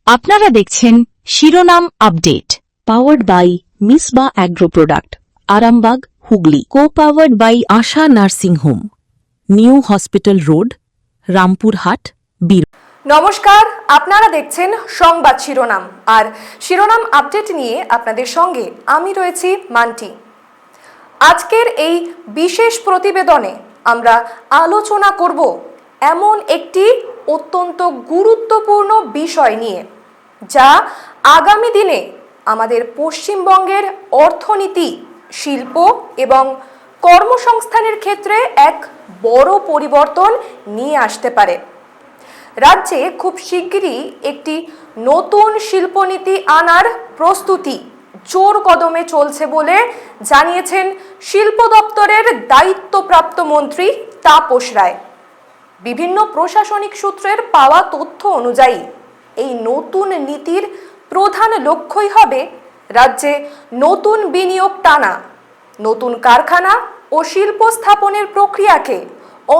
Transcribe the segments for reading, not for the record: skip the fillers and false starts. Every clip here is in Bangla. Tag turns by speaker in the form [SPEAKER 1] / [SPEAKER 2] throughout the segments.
[SPEAKER 1] আপনারা দেখছেন শিরোনাম update, powered by Misba agro product, Arambagh, Hooghly. Co powered by Asha nursing home, new hospital road, Rampurhat, বীর।
[SPEAKER 2] নমস্কার, আপনারা দেখছেন সংবাদ শিরোনাম। আর শিরোনাম আপডেট নিয়ে আপনাদের সঙ্গে আমি রয়েছি মান্টি। আজকের এই বিশেষ প্রতিবেদনে আমরা আলোচনা করব এমন একটি অত্যন্ত গুরুত্বপূর্ণ বিষয় নিয়ে, যা আগামী দিনে আমাদের পশ্চিমবঙ্গের অর্থনীতি, শিল্প এবং কর্মসংস্থানের ক্ষেত্রে এক বড় পরিবর্তন নিয়ে আসতে পারে। রাজ্যে খুব শিগগিরই একটি নতুন শিল্পনীতি আনার প্রস্তুতি জোর কদমে চলছে বলে জানিয়েছেন শিল্প দপ্তরের দায়িত্বপ্রাপ্ত মন্ত্রী তাপস রায়। বিভিন্ন প্রশাসনিক সূত্রের পাওয়া তথ্য অনুযায়ী এই নতুন নীতির প্রধান লক্ষ্যই হবে রাজ্যে নতুন বিনিয়োগ টানা, নতুন কারখানা ও শিল্প স্থাপনের প্রক্রিয়াকে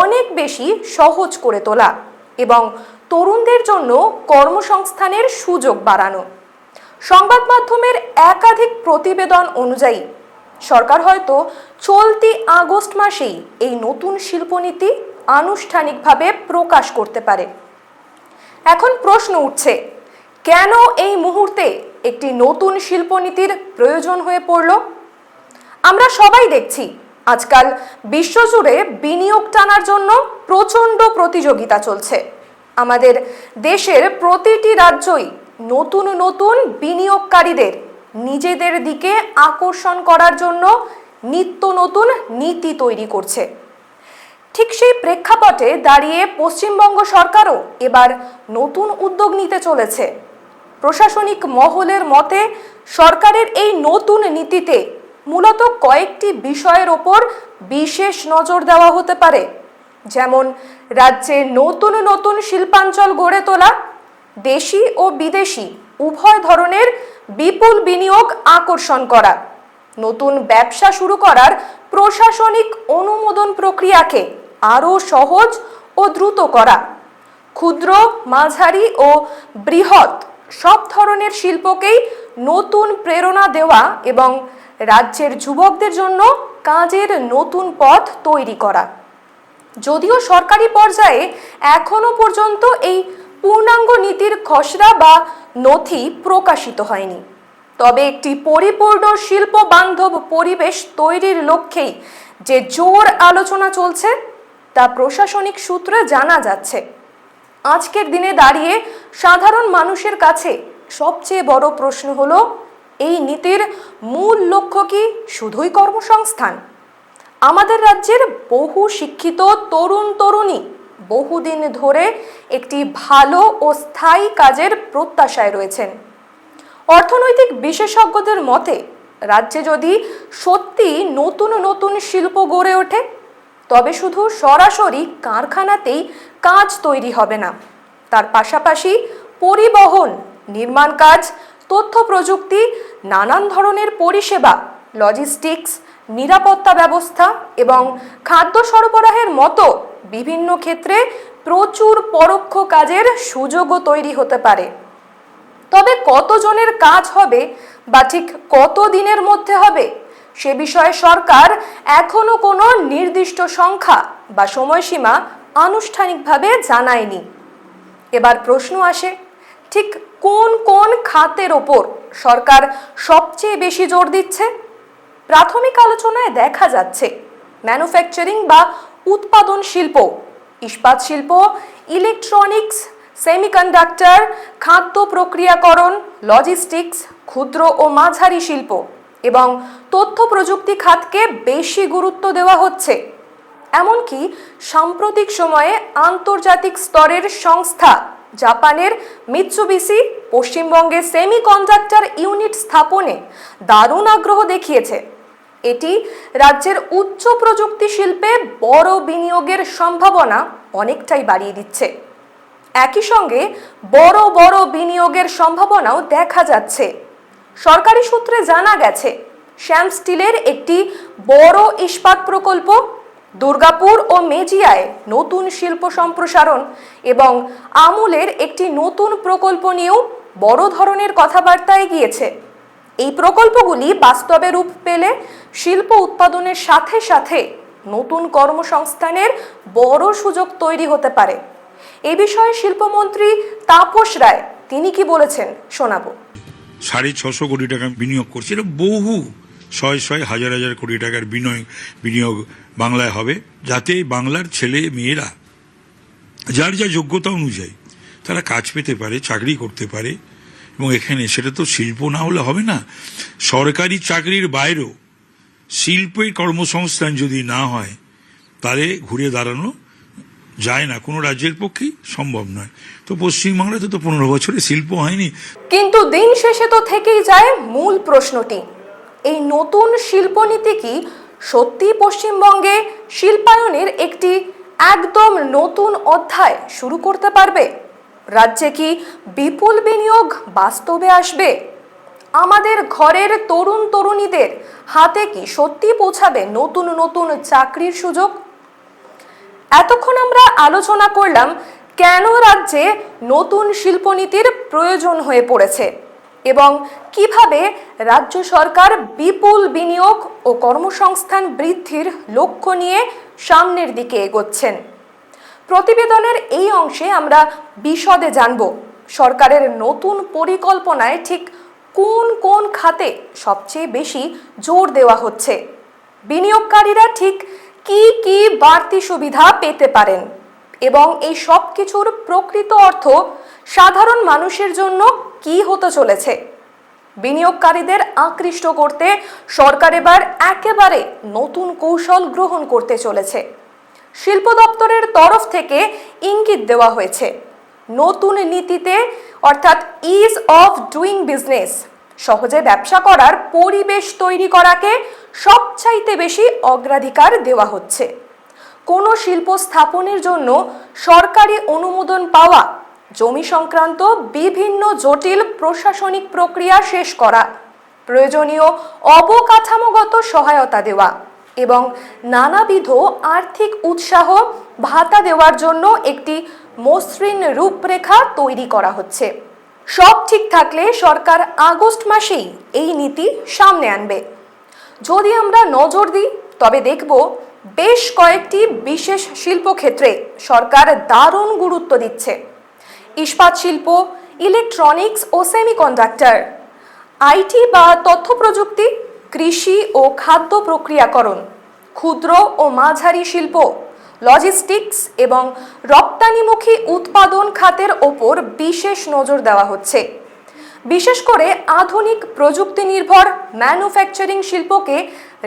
[SPEAKER 2] অনেক বেশি সহজ করে তোলা এবং তরুণদের জন্য কর্মসংস্থানের সুযোগ বাড়ানো। সংবাদ মাধ্যমের একাধিক প্রতিবেদন অনুযায়ী সরকার হয়তো চলতি আগস্ট মাসেই এই নতুন শিল্পনীতি আনুষ্ঠানিকভাবে প্রকাশ করতে পারে। এখন প্রশ্ন উঠছে, কেন এই মুহূর্তে একটি নতুন শিল্পনীতির প্রয়োজন হয়ে পড়ল? আমরা সবাই দেখছি আজকাল বিশ্বজুড়ে বিনিয়োগ টানার জন্য প্রচণ্ড প্রতিযোগিতা চলছে। আমাদের দেশের প্রতিটি রাজ্যই নতুন নতুন বিনিয়োগকারীদের নিজেদের দিকে আকর্ষণ করার জন্য নিত্য নতুন নীতি তৈরি করছে। ঠিক সেই প্রেক্ষাপটে দাঁড়িয়ে পশ্চিমবঙ্গ সরকারও এবার নতুন উদ্যোগ নিতে চলেছে। প্রশাসনিক মহলের মতে সরকারের এই নতুন নীতিতে মূলত কয়েকটি বিষয়ের ওপর বিশেষ নজর দেওয়া হতে পারে, যেমন রাজ্যে নতুন নতুন শিল্পাঞ্চল গড়ে তোলা, দেশি ও বিদেশি উভয় ধরনের বিপুল বিনিয়োগ আকর্ষণ করা, নতুন ব্যবসা শুরু করার প্রশাসনিক অনুমোদন প্রক্রিয়াকে আরও সহজ ও দ্রুত করা, ক্ষুদ্র, মাঝারি ও বৃহৎ সব ধরনের শিল্পকেই নতুন প্রেরণা দেওয়া এবং রাজ্যের যুবকদের জন্য কাজের নতুন পথ তৈরি করা। যদিও সরকারি পর্যায়ে এখনো পর্যন্ত এই পূর্ণাঙ্গ নীতির খসড়া বা নথি প্রকাশিত হয়নি, তবে একটি পরিপূর্ণ শিল্প বান্ধব পরিবেশ তৈরির লক্ষ্যেই যে জোর আলোচনা চলছে তা প্রশাসনিক সূত্রে জানা যাচ্ছে। আজকের দিনে দাঁড়িয়ে সাধারণ মানুষের কাছে সবচেয়ে বড় প্রশ্ন হলো, এই নীতির মূল লক্ষ্য কি শুধুই কর্মসংস্থান? আমাদের রাজ্যের বহু শিক্ষিত তরুণ তরুণী বহুদিন ধরে একটি ভালো ও স্থায়ী কাজের প্রত্যাশায় রয়েছেন। অর্থনৈতিক বিশেষজ্ঞদের মতে রাজ্যে যদি সত্যি নতুন নতুন শিল্প গড়ে ওঠে, তবে শুধু সরাসরি কারখানাতেই কাজ তৈরি হবে না, তার পাশাপাশি পরিবহন, নির্মাণ কাজ, তথ্য প্রযুক্তি, নানান ধরনের পরিষেবা, লজিস্টিক্স, নিরাপত্তা ব্যবস্থা এবং খাদ্য সরবরাহের মতো বিভিন্ন ক্ষেত্রে প্রচুর পরোক্ষ কাজের সুযোগও তৈরি হতে পারে। তবে কতজনের কাজ হবে বা ঠিক কত দিনের মধ্যে হবে সে বিষয়ে সরকার এখনো কোনো নির্দিষ্ট সংখ্যা বা সময়সীমা আনুষ্ঠানিকভাবে জানায়নি। এবার প্রশ্ন আসে, ঠিক কোন কোন খাতের ওপর সরকার সবচেয়ে বেশি জোর দিচ্ছে? প্রাথমিক আলোচনায় দেখা যাচ্ছে ম্যানুফ্যাকচারিং বা উৎপাদন শিল্প, ইস্পাত শিল্প, ইলেকট্রনিক্স, সেমিকন্ডাক্টর, খাদ্য প্রক্রিয়াকরণ, লজিস্টিক্স, ক্ষুদ্র ও মাঝারি শিল্প এবং তথ্য প্রযুক্তি খাতকে বেশি গুরুত্ব দেওয়া হচ্ছে। এমনকি সাম্প্রতিক সময়ে আন্তর্জাতিক স্তরের সংস্থা জাপানের মিৎসুবিশি পশ্চিমবঙ্গে সেমিকন্ডাক্টর ইউনিট স্থাপনে দারুণ আগ্রহ দেখিয়েছে। এটি রাজ্যের উচ্চ প্রযুক্তি শিল্পে বড় বিনিয়োগের সম্ভাবনা অনেকটাই বাড়িয়ে দিচ্ছে। একই সঙ্গে বড় বড় বিনিয়োগের সম্ভাবনাও দেখা যাচ্ছে। সরকারি সূত্রে জানা গেছে, শ্যাম স্টিলের একটি বড় ইস্পাত প্রকল্প, দুর্গাপুর ও মেজিয়ায় নতুন শিল্প সম্প্রসারণ এবং আমুলের একটি নতুন প্রকল্প নিয়েও বড় ধরনের কথাবার্তা এগিয়েছে। এই প্রকল্পগুলি বাস্তবে রূপ পেলে শিল্প উৎপাদনের সাথে সাথে নতুন কর্মসংস্থানের বড় সুযোগ তৈরি হতে পারে। এই বিষয়ে শিল্পমন্ত্রী তাপস রায় তিনি কি বলেছেন শোনাবো।
[SPEAKER 3] 650 কোটি টাকা বিনিয়োগ করছে, এটা বহু শয় হাজার হাজার কোটি টাকার বিনিয়োগ বাংলায় হবে, যাতে বাংলার ছেলে মেয়েরা যার যা যোগ্যতা অনুযায়ী তারা কাজ পেতে পারে, চাকরি করতে পারে। এবং এখানে সেটা তো শিল্প না হলে হবে না, সরকারি চাকরির বাইরেও শিল্পের কর্মসংস্থান যদি না হয় তাহলে ঘুরে দাঁড়ানো যায় না, কোনো রাজ্যের পক্ষেই সম্ভব নয়। তো পশ্চিমবাংলাতে তো 15 বছরে শিল্প হয়নি।
[SPEAKER 2] কিন্তু দিন শেষে তো থেকেই যায় মূল প্রশ্নটি, এই নতুন শিল্পনীতি কি সত্যি পশ্চিমবঙ্গে শিল্পায়নের একটি একদম নতুন অধ্যায় শুরু করতে পারবে? রাজ্যে কি বিপুল বিনিয়োগ বাস্তবে আসবে? আমাদের ঘরের তরুণ তরুণীদের হাতে কি সত্যি পৌঁছাবে নতুন নতুন চাকরির সুযোগ? এতক্ষণ আমরা আলোচনা করলাম কেন রাজ্যে নতুন শিল্পনীতির প্রয়োজন হয়ে পড়েছে এবং কিভাবে রাজ্য সরকার বিপুল বিনিয়োগ ও কর্মসংস্থান বৃদ্ধির লক্ষ্য নিয়ে সামনের দিকে এগোচ্ছেন। প্রতিবেদনের এই অংশে আমরা বিশদে জানব সরকারের নতুন পরিকল্পনায় ঠিক কোন কোন খাতে সবচেয়ে বেশি জোর দেওয়া হচ্ছে, বিনিয়োগকারীরা ঠিক কি কি বাড়তি সুবিধা পেতে পারেন এবং এই সব কিছুর প্রকৃত অর্থ সাধারণ মানুষের জন্য কি হতে চলেছে। বিনিয়োগকারীদের আকৃষ্ট করতে সরকার এবার একেবারে নতুন কৌশল গ্রহণ করতে চলেছে। শিল্প দপ্তরের তরফ থেকে ইঙ্গিত দেওয়া হয়েছে নতুন নীতিতে, অর্থাৎ ইজ অফ ডুইং বিজনেস, সহজে ব্যবসা করার পরিবেশ তৈরি করাকে সবচাইতে বেশি অগ্রাধিকার দেওয়া হচ্ছে। কোনো শিল্প স্থাপনের জন্য সরকারি অনুমোদন পাওয়া, জমি সংক্রান্ত বিভিন্ন জটিল প্রশাসনিক প্রক্রিয়া শেষ করা, প্রয়োজনীয় অবকাঠামোগত সহায়তা দেওয়া এবং নানাবিধ আর্থিক উৎসাহ ভাতা দেওয়ার জন্য একটি মসৃণ রূপরেখা তৈরি করা হচ্ছে। সব ঠিক থাকলে সরকার আগস্ট মাসেই এই নীতি সামনে আনবে। যদি আমরা নজর দিই তবে দেখব বেশ কয়েকটি বিশেষ শিল্পক্ষেত্রে সরকার দারুণ গুরুত্ব দিচ্ছে। ইস্পাত শিল্প, ইলেকট্রনিক্স ও সেমিকন্ডাক্টর, আইটি বা তথ্য প্রযুক্তি, কৃষি ও খাদ্য প্রক্রিয়াকরণ, ক্ষুদ্র ও মাঝারি শিল্প, লজিস্টিক্স এবং রপ্তানিমুখী উৎপাদন খাতের ওপর বিশেষ নজর দেওয়া হচ্ছে। বিশেষ করে আধুনিক প্রযুক্তি নির্ভর ম্যানুফ্যাকচারিং শিল্পকে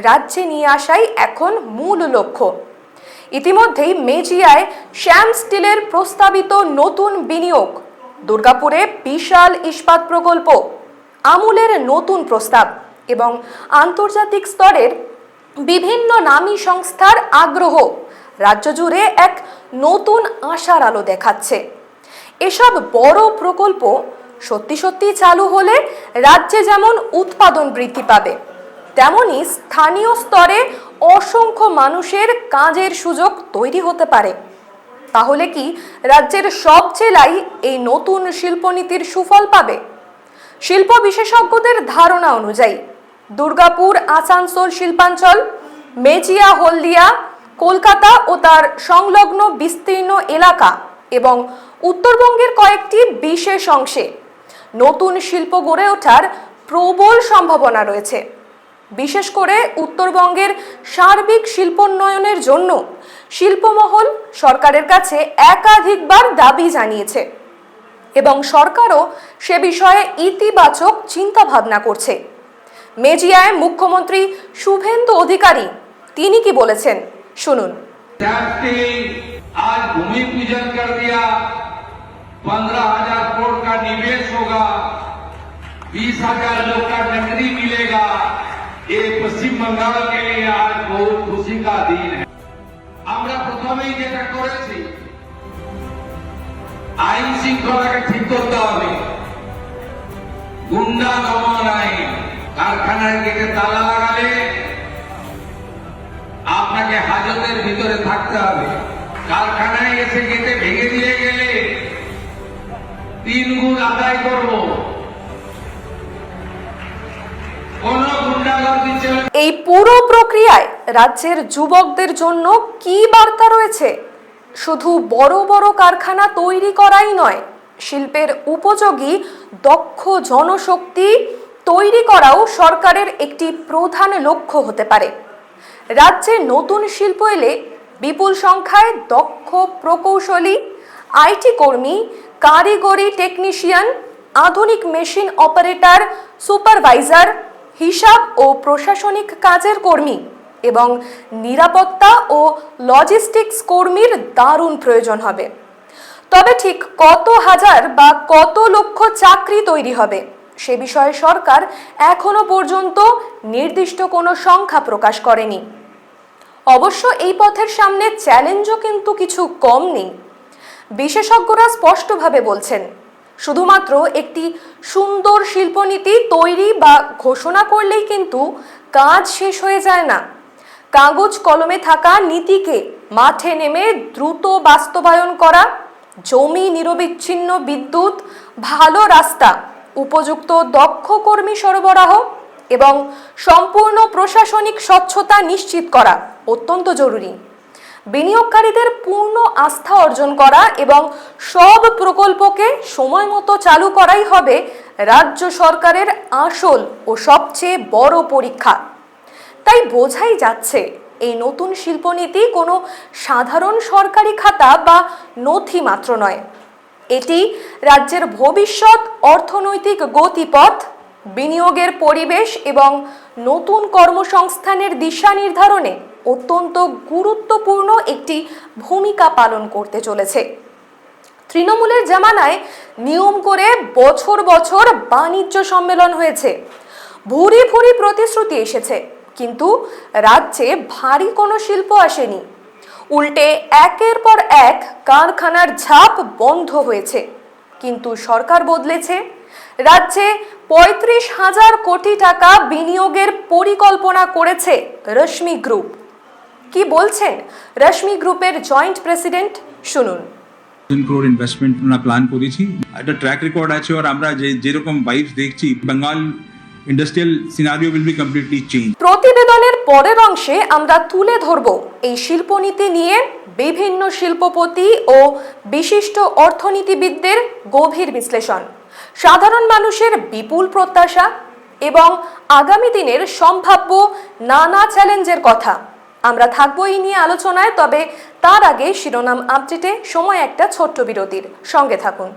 [SPEAKER 2] রাজ্যে নিয়ে আসাই এখন মূল লক্ষ্য। ইতিমধ্যেই মেজিয়ায় শ্যাম স্টিলের প্রস্তাবিত নতুন বিনিয়োগ, দুর্গাপুরে বিশাল ইস্পাত প্রকল্প, আমুলের নতুন প্রস্তাব এবং আন্তর্জাতিক স্তরের বিভিন্ন নামী সংস্থার আগ্রহ রাজ্য জুড়ে এক নতুন আশার আলো দেখাচ্ছে। এসব বড় প্রকল্প সত্যি সত্যি চালু হলে রাজ্যে যেমন উৎপাদন বৃদ্ধি পাবে, তেমনি স্থানীয় স্তরে অসংখ্য মানুষের কাজের সুযোগ তৈরি হতে পারে। তাহলে কি রাজ্যের সব জেলাই এই নতুন শিল্পনীতির সুফল পাবে? শিল্প বিশেষজ্ঞদের ধারণা অনুযায়ী দুর্গাপুর আসানসোল শিল্পাঞ্চল, মেজিয়া হলদিয়া, কলকাতা ও তার সংলগ্ন বিস্তীর্ণ এলাকা এবং উত্তরবঙ্গের কয়েকটি বিশেষ অংশে নতুন শিল্প গড়ে ওঠার প্রবল সম্ভাবনা রয়েছে। বিশেষ করে উত্তরবঙ্গের সার্বিক শিল্পোন্নয়নের জন্য শিল্পমহল সরকারের কাছে একাধিকবার দাবি জানিয়েছে এবং সরকারও সে বিষয়ে ইতিবাচক চিন্তা ভাবনা করছে। মেজিয়ায় মুখ্যমন্ত্রী শুভেন্দু অধিকারী তিনি কি বলেছেন শুনুন।
[SPEAKER 4] आज भूमि पूजन कर दिया, 15,000 करोड़ का निवेश होगा, 20,000 लोग का नौकरी मिलेगा। ये पश्चिम बंगाल के लिए आज बहुत खुशी का दिन है। আমরা প্রথমেই যেটা করেছি, আইন শৃঙ্খলাকে ঠিক করতে হবে। গুন্ডা দমন আইন, কারখানার গেটে তালা লাগালে আপনাকে হাজতের ভিতরে থাকতে হবে। কারখানায় এসে গেটে ভেঙে দিয়ে গেলে 3 গুণ আদায় করবো। चल
[SPEAKER 2] এই পুরো প্রক্রিয়ায় রাজ্যের যুবকদের জন্য কি বার্তা রয়েছে? শুধু বড় বড় কারখানা তৈরি করাই নয়, শিল্পের উপযোগী দক্ষ জনশক্তি তৈরি করাও সরকারের একটি প্রধান লক্ষ্য হতে পারে। রাজ্যে নতুন শিল্প এলে বিপুল সংখ্যায় দক্ষ প্রকৌশলী, আইটি কর্মী, কারিগরি টেকনিশিয়ান, আধুনিক মেশিন অপারেটর, সুপারভাইজার, হিসাব ও প্রশাসনিক কাজের কর্মী এবং নিরাপত্তা ও লজিস্টিক্স কর্মীর দারুণ প্রয়োজন হবে। তবে ঠিক কত হাজার বা কত লক্ষ চাকরি তৈরি হবে সে বিষয়ে সরকার এখনো পর্যন্ত নির্দিষ্ট কোনো সংখ্যা প্রকাশ করেনি। অবশ্য এই পথের সামনে চ্যালেঞ্জও কিন্তু কিছু কম নেই। বিশেষজ্ঞরা স্পষ্টভাবে বলছেন, শুধুমাত্র একটি সুন্দর শিল্পনীতি তৈরি বা ঘোষণা করলেই কিন্তু কাজ শেষ হয়ে যায় না। কাগজ কলমে থাকা নীতিকে মাঠে নেমে দ্রুত বাস্তবায়ন করা, জমি নিরবিচ্ছিন্ন বিদ্যুৎ, ভালো রাস্তা, উপযুক্ত দক্ষ কর্মী সরবরাহ এবং সম্পূর্ণ প্রশাসনিক স্বচ্ছতা নিশ্চিত করা অত্যন্ত জরুরি। বিনিয়োগকারীদের পূর্ণ আস্থা অর্জন করা এবং সব প্রকল্পকে সময় মতো চালু করাই হবে রাজ্য সরকারের আসল ও সবচেয়ে বড় পরীক্ষা। তাই বোঝাই যাচ্ছে এই নতুন শিল্পনীতি কোনো সাধারণ সরকারি খাতা বা নথি মাত্র নয়। এটি রাজ্যের ভবিষ্যৎ অর্থনৈতিক গতিপথ, বিনিয়োগের পরিবেশ এবং নতুন কর্মসংস্থানের দিশা নির্ধারণে অত্যন্ত গুরুত্বপূর্ণ একটি ভূমিকা পালন করতে চলেছে। তৃণমূলের জামানায় নিয়ম করে বছর বছর বাণিজ্য সম্মেলন হয়েছে, ভুরি ভুরি প্রতিশ্রুতি এসেছে, কিন্তু রাজ্যে ভারী কোনো শিল্প আসেনি। উল্টে একের পর এক কারখানার ঝাপ বন্ধ হয়েছে। কিন্তু সরকার বদলেছে, রাজ্যে ৩৫,০০০ কোটি টাকা বিনিয়োগের পরিকল্পনা করেছে রশ্মি গ্রুপ। কি বলছেন রশ্মি গ্রুপের জয়েন্ট প্রেসিডেন্ট, শুনুন।
[SPEAKER 5] crore ইনভেস্টমেন্ট আমরা প্ল্যান করেছি। একটা ট্র্যাক রেকর্ড আছে, আর আমরা যেরকম ভাইবস দেখছি, Bengal industrial scenario will be completely change.
[SPEAKER 2] প্রতিবেদনের পরের অংশে আমরা তুলে ধরব এই শিল্পনীতি নিয়ে বিভিন্ন শিল্পপতি ও বিশিষ্ট অর্থনীতিবিদদের গভীর বিশ্লেষণ, সাধারণ মানুষের বিপুল প্রত্যাশা এবং আগামী দিনের সম্ভাব্য নানা চ্যালেঞ্জের কথা। আমরা থাকবো এই নিয়ে আলোচনায়, তবে তার আগে শিরোনাম আপডেটে সময় একটা ছোট্ট বিরতির। সঙ্গে থাকুন।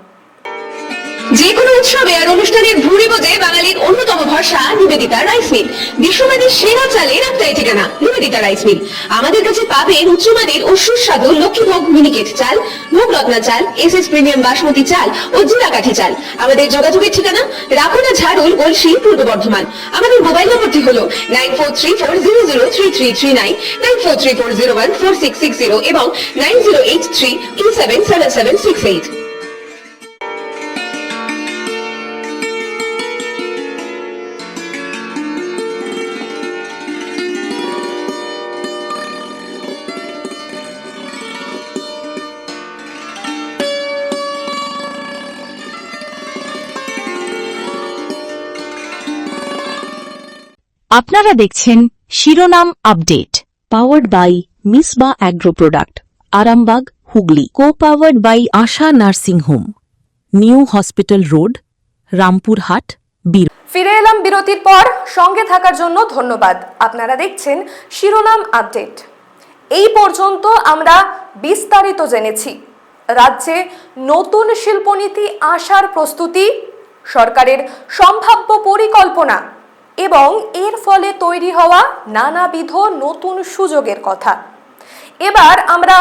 [SPEAKER 6] যে কোনো উৎসবে আর অনুষ্ঠানের ভুরি বোঝে বাঙালির অন্যতম ভরসা নিবেদিতা রাইস মিল। বিশ্বমানের সেরা চালের একটাই ঠিকানা, নিবেদিতা রাইস মিল। আমাদের কাছে পাবেন উচ্চমানের ও সুস্বাদু লক্ষ্মীভোগ মিনিকেট চাল, ভোগরত্না চাল, এসএস প্রিমিয়াম বাসমতি চাল ও জিরাকাঠি চাল। আমাদের যোগাযোগের ঠিকানা রাকুনা ঝাড়ুল, গলসি, পূর্ব বর্ধমান। আমাদের মোবাইল নম্বরটি হলো 9434003339, 9434014660 এবং 9083277768।
[SPEAKER 1] আপনারা দেখছেন শিরোনাম update, powered by Misba agro product, Arambagh, Hooghly. Co powered by Asha nursing home, new hospital road, Rampurhat, বীর।
[SPEAKER 2] ফিরে এলাম বিরতির পর। সঙ্গে থাকার জন্য ধন্যবাদ। আপনারা দেখছেন শিরোনাম আপডেট। এই পর্যন্ত আমরা বিস্তারিত জেনেছি রাজ্যে নতুন শিল্পনীতি আসার প্রস্তুতি, সরকারের সম্ভাব্য পরিকল্পনা এবং এর ফলে তৈরি হওয়া নানাবিধ নতুন সুযোগের কথা। এবার আমরা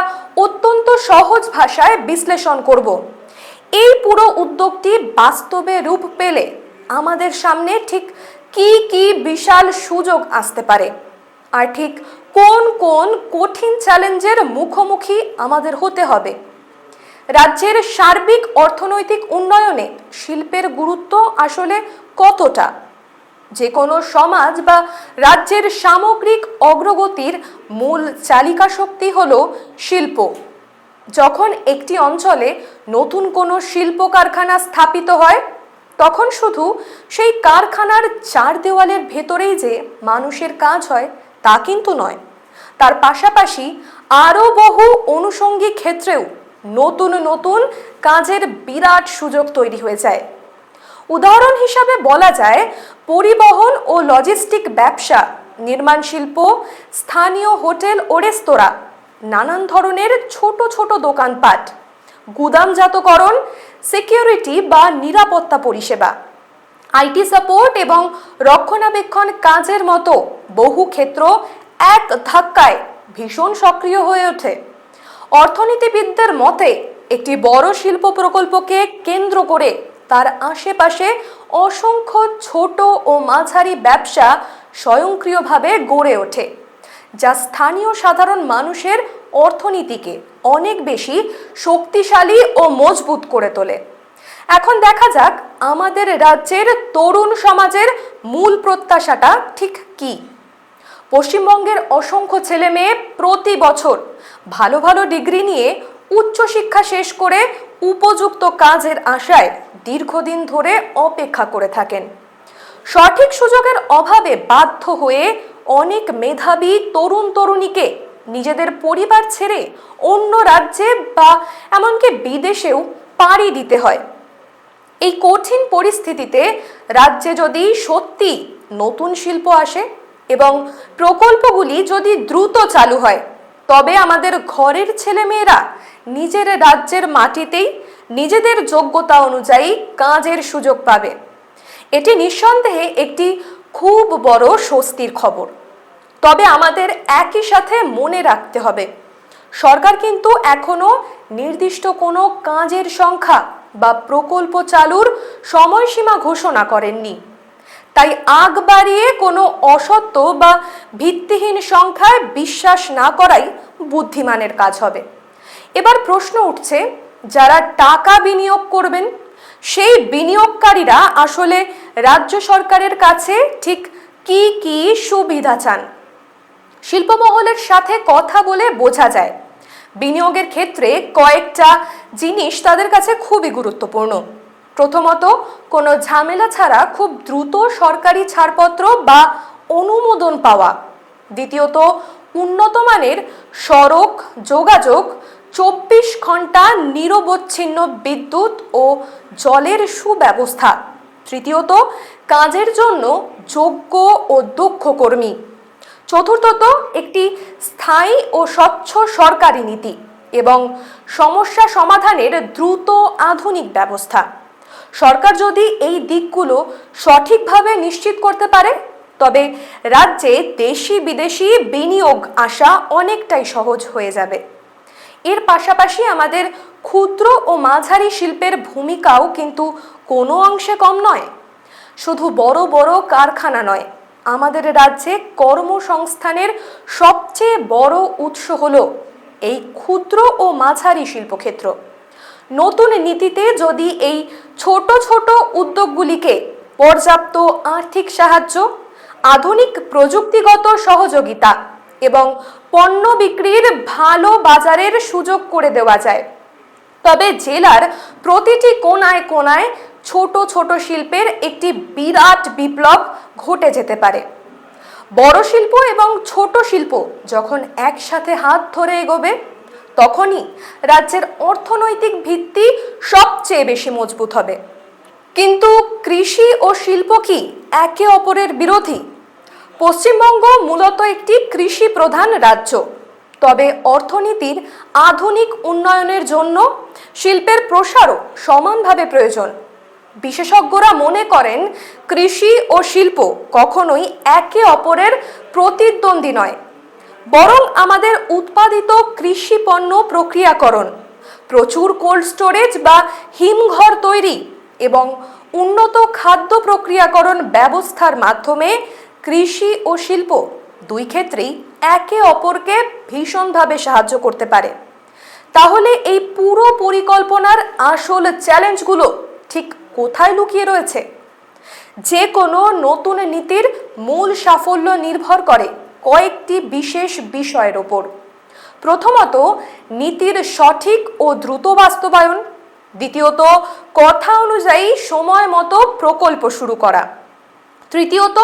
[SPEAKER 2] অত্যন্ত সহজ ভাষায় বিশ্লেষণ করব এই পুরো উদ্যোগটি বাস্তবে রূপ পেলে আমাদের সামনে ঠিক কি কি বিশাল সুযোগ আসতে পারে, আর ঠিক কোন কোন কঠিন চ্যালেঞ্জের মুখোমুখি আমাদের হতে হবে। রাজ্যের সার্বিক অর্থনৈতিক উন্নয়নে শিল্পের গুরুত্ব আসলে কতটা? যে কোনো সমাজ বা রাজ্যের সামগ্রিক অগ্রগতির মূল চালিকা শক্তি হলো শিল্প। যখন একটি অঞ্চলে নতুন কোনো শিল্প কারখানা স্থাপিত হয়, তখন শুধু সেই কারখানার চার দেওয়ালের ভেতরেই যে মানুষের কাজ হয় তা কিন্তু নয়, তার পাশাপাশি আরও বহু অনুষঙ্গিক ক্ষেত্রেও নতুন নতুন কাজের বিরাট সুযোগ তৈরি হয়ে যায়। উদাহরণ হিসাবে বলা যায় পরিবহন ও লজিস্টিক ব্যবসা, নির্মাণ শিল্প, স্থানীয় হোটেল ও রেস্তোরাঁ, নানান ধরনের ছোট ছোট দোকানপাট, গুদামজাতকরণ, সিকিউরিটি বা নিরাপত্তা পরিষেবা, আইটি সাপোর্ট এবং রক্ষণাবেক্ষণ কাজের মতো বহু ক্ষেত্র এক ধাক্কায় ভীষণ সক্রিয় হয়ে ওঠে। অর্থনীতিবিদদের মতে একটি বড় শিল্প প্রকল্পকে কেন্দ্র করে তার আশেপাশে অসংখ্য ছোট ও মাঝারি ব্যবসা স্বয়ংক্রিয়ভাবে গড়ে ওঠে, যা স্থানীয় সাধারণ মানুষের অর্থনীতিকে অনেক বেশি শক্তিশালী ও মজবুত করে তোলে। এখন দেখা যাক আমাদের রাজ্যের তরুণ সমাজের মূল প্রত্যাশাটা ঠিক কী। পশ্চিমবঙ্গের অসংখ্য ছেলে মেয়ে প্রতি বছর ভালো ভালো ডিগ্রি নিয়ে উচ্চশিক্ষা শেষ করে উপযুক্ত কাজের আশায় দীর্ঘদিন ধরে অপেক্ষা করে থাকেন। সঠিক সুযোগের অভাবে বাধ্য হয়ে অনেক মেধাবী তরুণ তরুণীকে নিজেদের পরিবার ছেড়ে অন্য রাজ্যে বা এমনকি বিদেশেও পাড়ি দিতে হয়। এই কঠিন পরিস্থিতিতে রাজ্যে যদি সত্যি নতুন শিল্প আসে এবং প্রকল্পগুলি যদি দ্রুত চালু হয়, তবে আমাদের ঘরের ছেলেমেয়েরা নিজের রাজ্যের মাটিতেই নিজেদের যোগ্যতা অনুযায়ী কাজের সুযোগ পাবে। এটি নিঃসন্দেহে একটি খুব বড় স্বস্তির খবর। তবে আমাদের একই সাথে মনে রাখতে হবে, সরকার কিন্তু এখনো নির্দিষ্ট কোনো কাজের সংখ্যা বা প্রকল্প চালুর সময়সীমা ঘোষণা করেননি। তাই আগ বাড়িয়ে কোনো অসত্য বা ভিত্তিহীন সংখ্যায় বিশ্বাস না করাই বুদ্ধিমানের কাজ হবে। এবার প্রশ্ন উঠছে, যারা টাকা বিনিয়োগ করবেন সেই বিনিয়োগকারীরা আসলে রাজ্য সরকারের কাছে ঠিক কি কি সুবিধা চান? শিল্পমহলের সাথে কথা বলে বোঝা যায় বিনিয়োগের ক্ষেত্রে কয়েকটা জিনিস তাদের কাছে খুবই গুরুত্বপূর্ণ। প্রথমত, কোনো ঝামেলা ছাড়া খুব দ্রুত সরকারি ছাড়পত্র বা অনুমোদন পাওয়া। দ্বিতীয়ত, উন্নত মানের সড়ক যোগাযোগ, 24 ঘন্টা নিরবচ্ছিন্ন বিদ্যুৎ ও জলের সুব্যবস্থা। তৃতীয়ত, কাজের জন্য যোগ্য ও দক্ষ কর্মী। চতুর্থত, একটি স্থায়ী ও স্বচ্ছ সরকারি নীতি এবং সমস্যা সমাধানের দ্রুত আধুনিক ব্যবস্থা। সরকার যদি এই দিকগুলো সঠিকভাবে নিশ্চিত করতে পারে, তবে রাজ্যে দেশি বিদেশি বিনিয়োগ আসা অনেকটাই সহজ হয়ে যাবে। এর পাশাপাশি আমাদের ক্ষুদ্র ও মাঝারি শিল্পের ভূমিকাও কিন্তু কোনো অংশে কম নয়। শুধু বড় বড় কারখানা নয়, আমাদের রাজ্যে কর্মসংস্থানের সবচেয়ে বড় উৎস হলো এই ক্ষুদ্র ও মাঝারি শিল্পক্ষেত্র। নতুন নীতিতে যদি এই ছোট ছোট উদ্যোগগুলিকে পর্যাপ্ত আর্থিক সাহায্য, আধুনিক প্রযুক্তিগত সহযোগিতা এবং পণ্য বিক্রির ভালো বাজারের সুযোগ করে দেওয়া যায়, তবে জেলার প্রতিটি কোনায় কোনায় ছোট ছোট শিল্পের একটি বিরাট বিপ্লব ঘটে যেতে পারে। বড় শিল্প এবং ছোট শিল্প যখন একসাথে হাত ধরে এগোবে, তখনই রাজ্যের অর্থনৈতিক ভিত্তি সবচেয়ে বেশি মজবুত হবে। কিন্তু কৃষি ও শিল্প কি একে অপরের বিরোধী? পশ্চিমবঙ্গ মূলত একটি কৃষি প্রধান রাজ্য, তবে অর্থনীতির আধুনিক উন্নয়নের জন্য শিল্পের প্রসারও সমানভাবে প্রয়োজন। বিশেষজ্ঞরা মনে করেন কৃষি ও শিল্প কখনোই একে অপরের প্রতিদ্বন্দ্বী নয়, বরং আমাদের উৎপাদিত কৃষি পণ্য প্রক্রিয়াকরণ, প্রচুর কোল্ড স্টোরেজ বা হিমঘর তৈরি এবং উন্নত খাদ্য প্রক্রিয়াকরণ ব্যবস্থার মাধ্যমে কৃষি ও শিল্প দুই ক্ষেত্রেই একে অপরকে ভীষণভাবে সাহায্য করতে পারে। তাহলে এই পুরো পরিকল্পনার আসল চ্যালেঞ্জগুলো ঠিক কোথায় লুকিয়ে রয়েছে? যে কোনো নতুন নীতির মূল সাফল্য নির্ভর করে কয়েকটি বিশেষ বিষয়ের ওপর। প্রথমত, নীতির সঠিক ও দ্রুত বাস্তবায়ন। দ্বিতীয়ত, কথা অনুযায়ী সময় মতো প্রকল্প শুরু করা। তৃতীয়ত,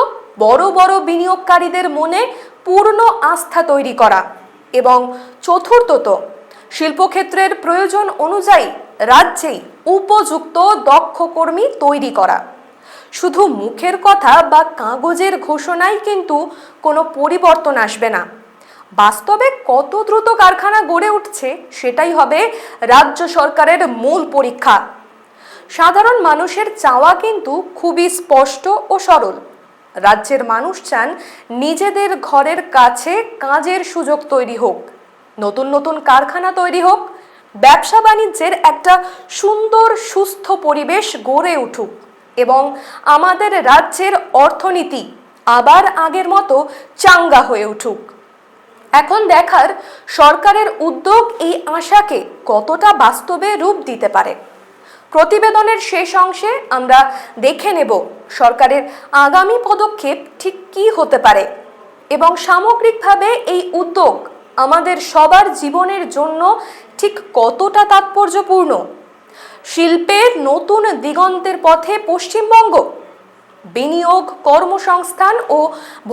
[SPEAKER 2] বড় বড় বিনিয়োগকারীদের মনে পূর্ণ আস্থা তৈরি করা। এবং চতুর্থত, শিল্পক্ষেত্রের প্রয়োজন অনুযায়ী রাজ্যেই উপযুক্ত দক্ষ কর্মী তৈরি করা। শুধু মুখের কথা বা কাগজের ঘোষণায় কিন্তু কোনো পরিবর্তন আসবে না। বাস্তবে কত দ্রুত কারখানা গড়ে উঠছে সেটাই হবে রাজ্য সরকারের মূল পরীক্ষা। সাধারণ মানুষের চাওয়া কিন্তু খুবই স্পষ্ট ও সরল। রাজ্যের মানুষ চান নিজেদের ঘরের কাছে কাজের সুযোগ তৈরি হোক, নতুন নতুন কারখানা তৈরি হোক, ব্যবসা বাণিজ্যের একটা সুন্দর সুস্থ পরিবেশ গড়ে উঠুক এবং আমাদের রাজ্যের অর্থনীতি আবার আগের মতো চাঙ্গা হয়ে উঠুক। এখন দেখার সরকারের উদ্যোগ এই আশাকে কতটা বাস্তবে রূপ দিতে পারে। প্রতিবেদনের শেষ অংশে আমরা দেখে নেব সরকারের আগামী পদক্ষেপ ঠিক কী হতে পারে এবং সামগ্রিকভাবে এই উদ্যোগ আমাদের সবার জীবনের জন্য ঠিক কতটা তাৎপর্যপূর্ণ। শিল্পের নতুন দিগন্তের পথে পশ্চিমবঙ্গ, বিনিয়োগ, কর্মসংস্থান ও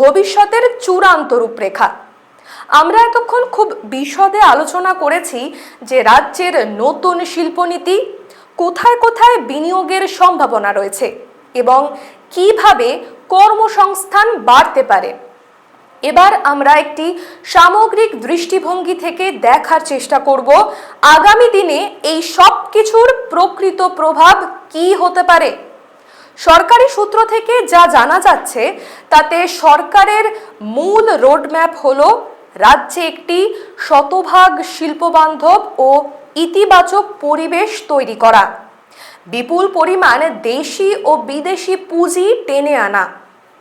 [SPEAKER 2] ভবিষ্যতের চূড়ান্ত রূপরেখা। আমরা এতক্ষণ খুব বিশদে আলোচনা করেছি যে রাজ্যের নতুন শিল্পনীতি, কোথায় কোথায় বিনিয়োগের সম্ভাবনা রয়েছে এবং কিভাবে কর্মসংস্থান বাড়তে পারে। এবার আমরা একটি সামগ্রিক দৃষ্টিভঙ্গি থেকে দেখার চেষ্টা করব আগামী দিনে এই সব কিছুর প্রকৃত প্রভাব কি হতে পারে। সরকারি সূত্র থেকে যা জানা যাচ্ছে তাতে সরকারের মূল রোডম্যাপ হলো রাজ্যে একটি শতভাগ শিল্পবান্ধব ও ইতিবাচক পরিবেশ তৈরি করা, বিপুল পরিমাণ দেশি ও বিদেশি পুঁজি টেনে আনা,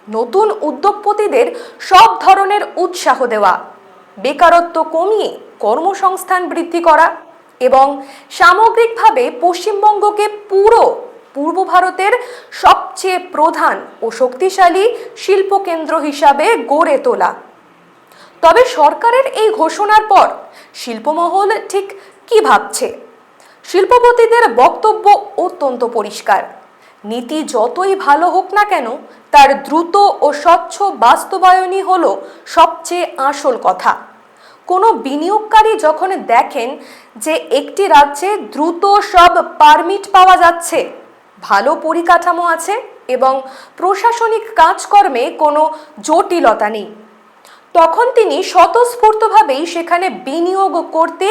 [SPEAKER 2] নতুন উদ্যোগপতিদের সব ধরনের উৎসাহ দেওয়া, বেকারত্ব কমিয়ে কর্মসংস্থান বৃদ্ধি করা এবং সামগ্রিকভাবে পশ্চিমবঙ্গকে পূর্ব ভারতের সবচেয়ে প্রধান ও শক্তিশালী শিল্পকেন্দ্র হিসাবে গড়ে তোলা। তবে সরকারের এই ঘোষণার পর শিল্পমহল ঠিক কি ভাবছে? শিল্পপতিদের বক্তব্য অত্যন্ত পরিষ্কার। নীতি যতই ভালো হোক না কেন, তার দ্রুত ও স্বচ্ছ বাস্তবায়নই হলো সবচেয়ে আসল কথা। কোনো বিনিয়োগকারী যখন দেখেন যে একটি রাজ্যে দ্রুত সব পারমিট পাওয়া যাচ্ছে, ভালো পরিকাঠামো আছে এবং প্রশাসনিক কাজকর্মে কোনো জটিলতা নেই, তখন তিনি স্বতঃস্ফূর্তভাবেই সেখানে বিনিয়োগ করতে